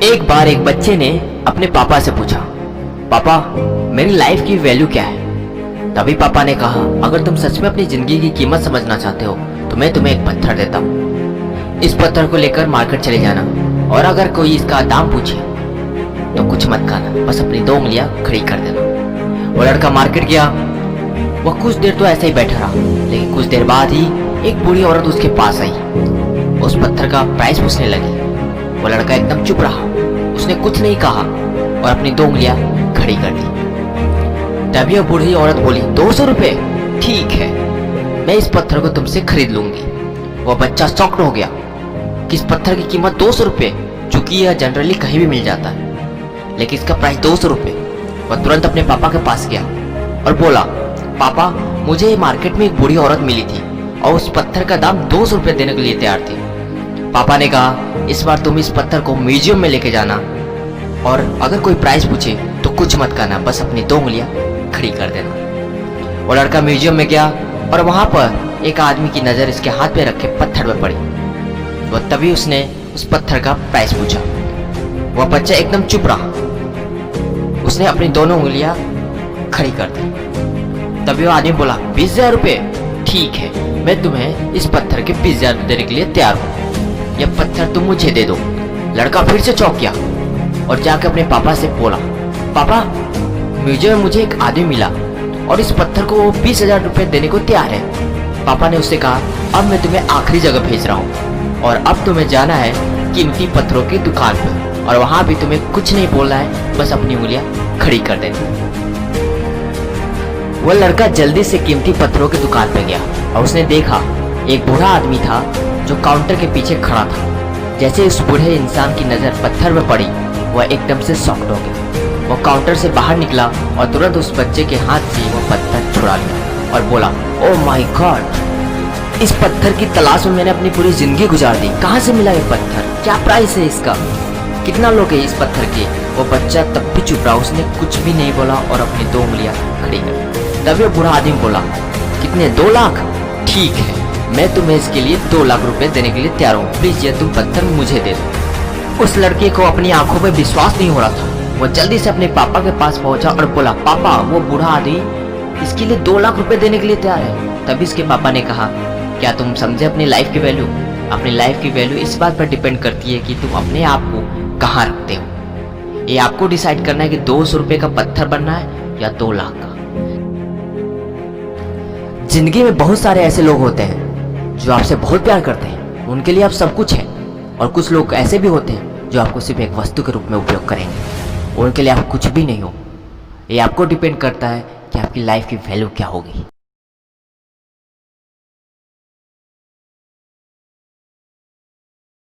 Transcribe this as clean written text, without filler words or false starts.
एक बार एक बच्चे ने अपने पापा से पूछा, पापा मेरी लाइफ की वैल्यू क्या है। तभी पापा ने कहा, अगर तुम सच में अपनी जिंदगी की कीमत समझना चाहते हो तो मैं तुम्हें एक पत्थर देता हूँ। इस पत्थर को लेकर मार्केट चले जाना और अगर कोई इसका दाम पूछे तो कुछ मत खाना, बस अपनी 2 उंगलियां खड़ी कर देना। वो लड़का मार्केट गया। वह कुछ देर तो ऐसे ही बैठा रहा, लेकिन कुछ देर बाद ही एक बूढ़ी औरत उसके पास आई। उस पत्थर का प्राइस पूछने लगी। वो लड़का एकदम चुप रहा, उसने कुछ नहीं कहा और अपनी 2 उंगलियां खड़ी कर दी। तभी वह बूढ़ी औरत बोली, 200 रुपये? ठीक है, मैं इस पत्थर को तुमसे खरीद लूंगी। वह बच्चा शॉक्ड हो गया कि इस पत्थर की कीमत 200 रुपये, चूंकि यह जनरली कहीं भी मिल जाता है, लेकिन इसका प्राइस 200 रुपये। वह तुरंत अपने पापा के पास गया और बोला, पापा मुझे मार्केट में एक बूढ़ी औरत मिली थी और उस पत्थर का दाम 200 रुपये देने के लिए तैयार थी। पापा ने कहा, इस बार तुम इस पत्थर को म्यूजियम में लेके जाना और अगर कोई प्राइस पूछे तो कुछ मत करना, बस अपनी 2 उंगलियां खड़ी कर देना। वो लड़का म्यूजियम में गया और वहां पर एक आदमी की नजर इसके हाथ पे रखे पत्थर पर पड़ी। वह तभी उसने उस पत्थर का प्राइस पूछा। वह बच्चा एकदम चुप रहा, उसने अपनी दोनों उंगलियां खड़ी कर दी। तभी वो आदमी बोला, 20,000 रुपये? ठीक है, मैं तुम्हें इस पत्थर के 20,000 देने के लिए तैयार हूँ, यह पत्थर तुम मुझे दे दो। लड़का फिर से चौंक गया और जाकर अपने पापा से बोला, पापा म्यूजियम में मुझे एक आदमी मिला और इस पत्थर को वो 20,000 रुपये देने को तैयार है। पापा ने उससे कहा, अब मैं तुम्हें आखिरी जगह भेज रहा हूँ और अब तुम्हें जाना है कीमती पत्थरों की दुकान पर और वहां भी तुम्हें कुछ नहीं बोलना है, बस अपनी उंगलियां खड़ी कर देनी। वह लड़का जल्दी से कीमती पत्थरों की दुकान पर गया और उसने देखा एक बूढ़ा आदमी था जो काउंटर के पीछे खड़ा था। जैसे उस बूढ़े इंसान की नजर पत्थर में पड़ी, वह एकदम से शॉक्ड हो गया। वह काउंटर से बाहर निकला और तुरंत उस बच्चे के हाथ से वह पत्थर छुड़ा लिया और बोला, ओह माय गॉड, इस पत्थर की तलाश में मैंने अपनी पूरी जिंदगी गुजार दी। कहाँ से मिला ये पत्थर? क्या प्राइस है इसका? कितना लोग है इस पत्थर के? वो बच्चा तब भी चुप रहा, उसने कुछ भी नहीं बोला और अपनी 2 उंगलियां खड़ी कर। तभी वो बूढ़ा आदमी बोला, कितने? 2 लाख? ठीक है, मैं तुम्हें इसके लिए 2 लाख रुपए देने के लिए तैयार हूँ, प्लीज ये तुम पत्थर मुझे दे दो। उस लड़के को अपनी आंखों में विश्वास नहीं हो रहा था। वो जल्दी से अपने पापा के पास पहुंचा और बोला, पापा वो बूढ़ा आदमी इसके लिए 2 लाख रुपए देने के लिए तैयार है। तभी इसके पापा ने कहा, क्या तुम समझे अपनी लाइफ की वैल्यू? अपनी लाइफ की वैल्यू इस बात पर डिपेंड करती है कि तुम अपने आप को कहाँ रखते हो। ये आपको डिसाइड करना है कि 200 रुपए का पत्थर बनना है या 2 लाख का। जिंदगी में बहुत सारे ऐसे लोग होते हैं जो आपसे बहुत प्यार करते हैं, उनके लिए आप सब कुछ है, और कुछ लोग ऐसे भी होते हैं जो आपको सिर्फ एक वस्तु के रूप में उपयोग करेंगे, उनके लिए आप कुछ भी नहीं हो। ये आपको डिपेंड करता है कि आपकी लाइफ की वैल्यू क्या होगी।